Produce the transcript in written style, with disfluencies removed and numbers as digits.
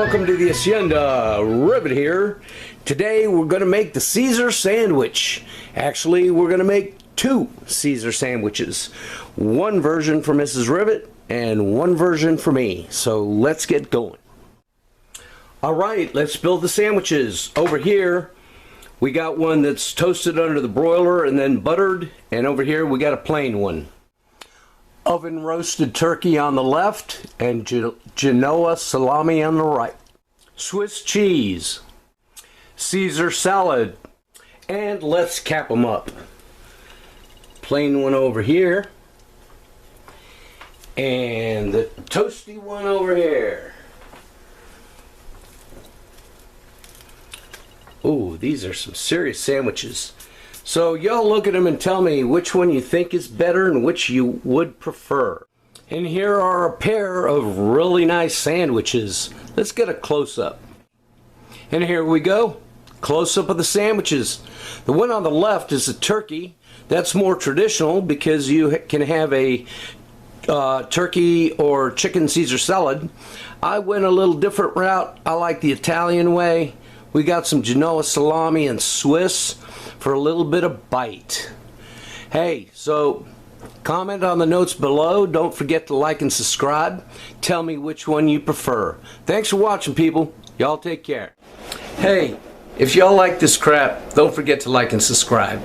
welcome to the Hacienda. Ribbit here. Today we're going to make the Caesar sandwich. Actually, we're going to make two Caesar sandwiches. One version for Mrs. Ribbit and one version for me. So let's get going. Alright, let's build the sandwiches. Over here we got one that's toasted under the broiler and then buttered, and over here we got a plain one. Oven roasted turkey on the left and Genoa salami on the right. Swiss cheese, Caesar salad, and let's cap them up. Plain one over here and the toasty one over here. Ooh, these are some serious sandwiches. So y'all look at them and tell me which one you think is better and which you would prefer. And here are a pair of really nice sandwiches. Let's get a close-up. And here we go. Close-up of the sandwiches. The one on the left is a turkey. That's more traditional because you can have a turkey or chicken Caesar salad. I went a little different route. I like the Italian way. We got some Genoa Salami and Swiss for a little bit of bite. Hey, so comment on the notes below. Don't forget to like and subscribe. Tell me which one you prefer. Thanks for watching, people. Y'all take care. Hey, if y'all like this crap, don't forget to like and subscribe.